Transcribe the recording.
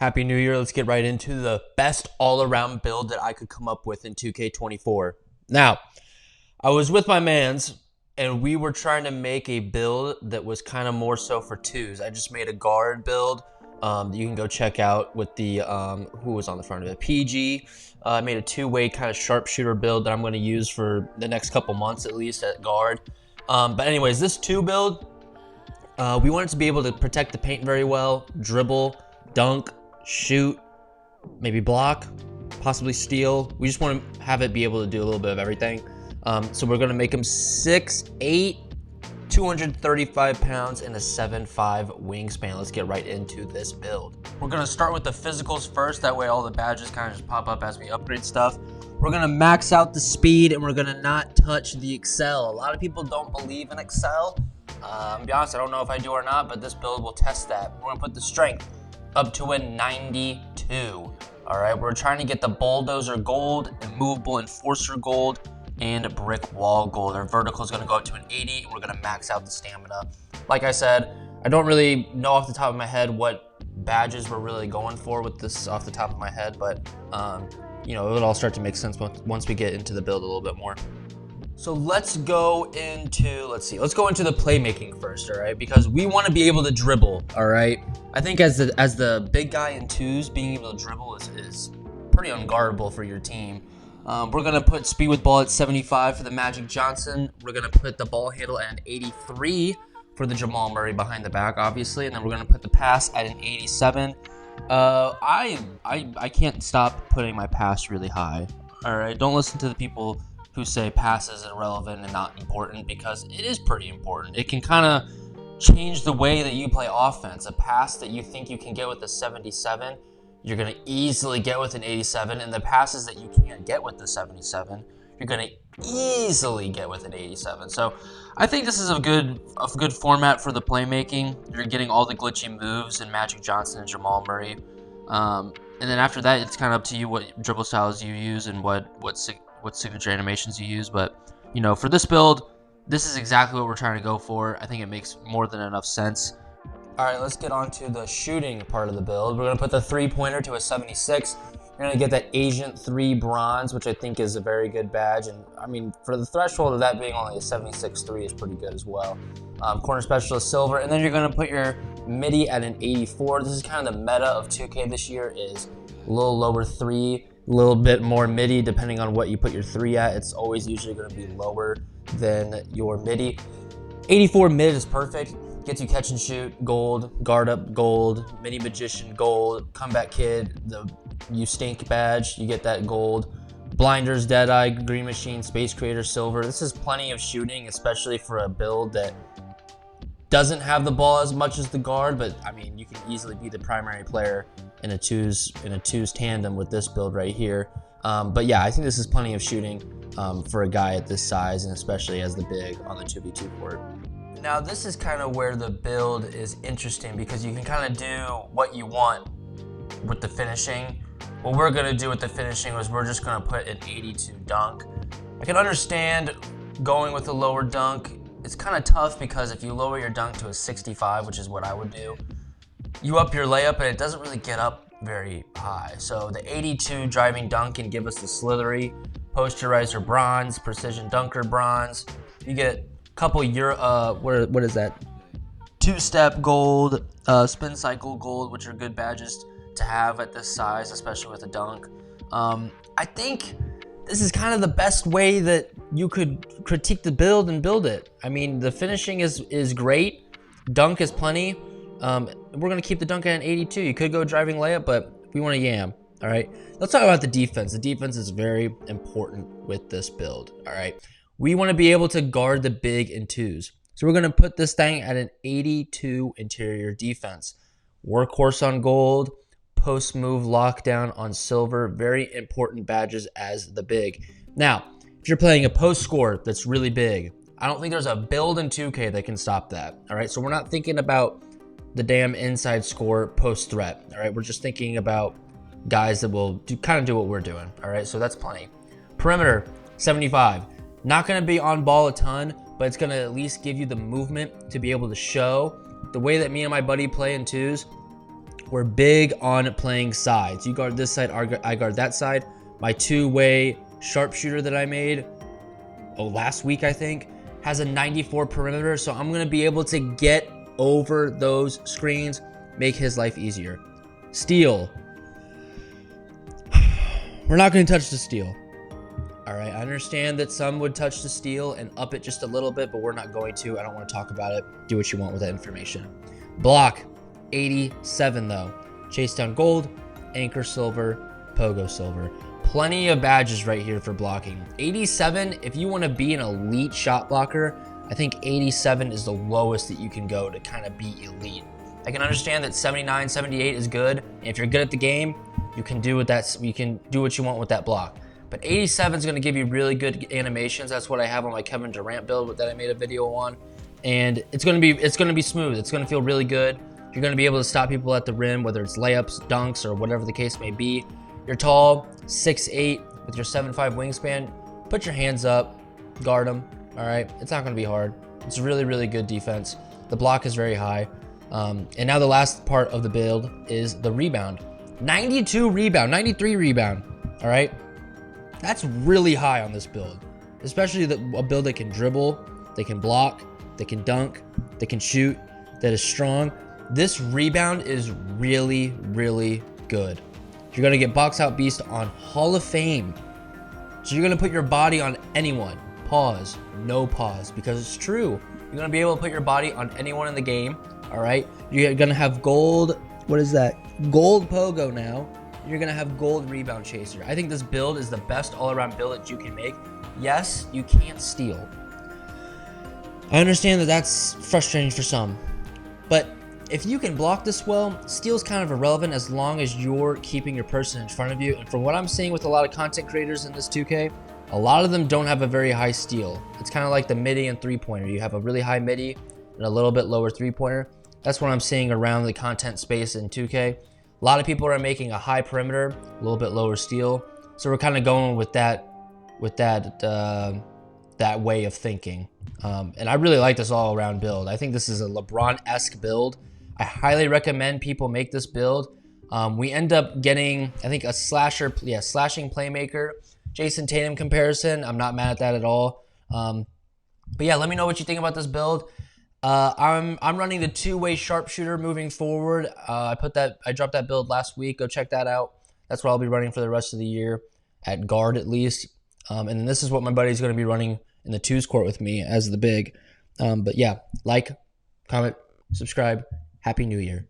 Happy New Year. Let's get right into the best all-around build that I could come up with in 2K24. Now, I was with my mans, and we were trying to make a build that was kind of more so for twos. I just made a guard build that you can go check out with the, who was on the front of it? PG. I made a two-way kind of sharpshooter build that I'm going to use for the next couple months at least at guard. But anyways, this two build, we wanted to be able to protect the paint very well, dribble, dunk, shoot, maybe block, possibly steal. We just want to have it be able to do a little bit of everything. So we're going to make him 6'8", 235 pounds, and a 7'5" wingspan. Let's get right into this build. We're going to start with the physicals first. That way all the badges kind of just pop up as we upgrade stuff. We're going to max out the speed, and we're going to not touch the excel. A lot of people don't believe in excel. To be honest, I don't know if I do or not, but this build will test that. We're going to put the strength up to a 92. All right, we're trying to get the bulldozer gold, immovable enforcer gold, and brick wall gold. Our vertical is going to go up to an 80. We're going to max out the stamina. Like I said, I don't really know off the top of my head what badges we're really going for with this off the top of my head, but you know, it'll all start to make sense once we get into the build a little bit more. So let's go into the playmaking first, all right? Because we want to be able to dribble, all right? I think as the big guy in twos, being able to dribble is pretty unguardable for your team. We're going to put speed with ball at 75 for the Magic Johnson. We're going to put the ball handle at an 83 for the Jamal Murray behind the back, obviously. And then we're going to put the pass at an 87. I can't stop putting my pass really high, all right? Don't listen to the people who say pass is irrelevant and not important, because it is pretty important. It can kind of change the way that you play offense. A pass that you think you can get with a 77, you're going to easily get with an 87, and the passes that you can't get with the 77, you're going to easily get with an 87. So I think this is a good format for the playmaking. You're getting all the glitchy moves in Magic Johnson and Jamal Murray. And then after that, it's kind of up to you what dribble styles you use and what signature animations you use. But, you know, for this build, this is exactly what we're trying to go for. I think it makes more than enough sense. All right, let's get on to the shooting part of the build. We're going to put the three-pointer to a 76. You're going to get that Agent 3 bronze, which I think is a very good badge. And, I mean, for the threshold of that being only a 76-3 is pretty good as well. Corner specialist silver. And then you're going to put your midi at an 84. This is kind of the meta of 2K this year, is a little lower 3, a little bit more midi depending on what you put your 3 at. It's always usually going to be lower than your midi. 84 mid is perfect. Gets you catch and shoot, gold, guard up, gold, mini magician, gold, comeback kid, the you stink badge, you get that gold. Blinders, Deadeye, Green Machine, Space Creator, silver. This is plenty of shooting, especially for a build that doesn't have the ball as much as the guard, but I mean, you can easily be the primary player in a twos tandem with this build right here. But yeah, I think this is plenty of shooting for a guy at this size, and especially as the big on the 2v2 court. Now this is kind of where the build is interesting, because you can kind of do what you want with the finishing. What we're going to do with the finishing is we're just going to put an 82 dunk. I can understand going with a lower dunk. It's kind of tough because if you lower your dunk to a 65, which is what I would do, you up your layup and it doesn't really get up very high. So the 82 driving dunk can give us the slithery, posterizer bronze, precision dunker bronze. You get couple what is that? Two-step gold, spin cycle gold, which are good badges to have at this size, especially with a dunk. I think this is kind of the best way that you could critique the build and build it. I mean, the finishing is great. Dunk is plenty. We're going to keep the dunk at an 82. You could go driving layup, but we want to yam. All right. Let's talk about the defense. The defense is very important with this build. All right. We want to be able to guard the big in twos. So we're going to put this thing at an 82 interior defense. Workhorse on gold, post move lockdown on silver. Very important badges as the big. Now, if you're playing a post score that's really big, I don't think there's a build in 2K that can stop that. All right, so we're not thinking about the damn inside score post threat. All right, we're just thinking about guys that will do what we're doing. All right, so that's plenty. Perimeter, 75. Not going to be on ball a ton, but it's going to at least give you the movement to be able to show. The way that me and my buddy play in twos, We're big on playing sides. You guard this side, I guard that side. My two-way sharpshooter that I made, last week I think, has a 94 perimeter, so I'm going to be able to get over those screens, make his life easier. Steal. We're not going to touch the steal. All right, I understand that some would touch the steal and up it just a little bit, but we're not going to. I don't want to talk about it. Do what you want with that information. Block, 87 though. Chase down gold, anchor silver, pogo silver. Plenty of badges right here for blocking. 87, if you want to be an elite shot blocker, I think 87 is the lowest that you can go to kind of be elite. I can understand that 79, 78 is good. And if you're good at the game, you can do what you want with that block. But 87 is going to give you really good animations. That's what I have on my Kevin Durant build that I made a video on. And it's going to be smooth. It's going to feel really good. You're going to be able to stop people at the rim, whether it's layups, dunks, or whatever the case may be. You're tall, 6'8", with your 7'5" wingspan. Put your hands up, guard them. All right, it's not going to be hard. It's really, really good defense. The block is very high. And now the last part of the build is the rebound. 92 rebound, 93 rebound. All right. That's really high on this build, especially a build that can dribble, they can block, they can dunk, they can shoot, that is strong. This rebound is really, really good. You're going to get box out beast on Hall of Fame. So you're going to put your body on anyone. Pause. No pause, because it's true. You're going to be able to put your body on anyone in the game. All right. You're going to have gold. What is that? Gold pogo now. You're going to have gold rebound chaser. I think this build is the best all-around build that you can make. Yes, you can't steal. I understand that that's frustrating for some. But if you can block this well, steal's kind of irrelevant as long as you're keeping your person in front of you. And from what I'm seeing with a lot of content creators in this 2K, a lot of them don't have a very high steal. It's kind of like the midi and three-pointer. You have a really high midi and a little bit lower three-pointer. That's what I'm seeing around the content space in 2K. A lot of people are making a high perimeter, a little bit lower steal. So we're kind of going with that way of thinking. And I really like this all-around build. I think this is a LeBron-esque build. I highly recommend people make this build. We end up getting, I think, a slashing playmaker, Jason Tatum comparison. I'm not mad at that at all. But yeah, let me know what you think about this build. I'm running the two-way sharpshooter moving forward. I dropped that build last week. Go check that out. That's what I'll be running for the rest of the year, at guard at least. And then this is what my buddy's going to be running in the twos court with me as the big. But yeah, like, comment, subscribe. Happy New Year.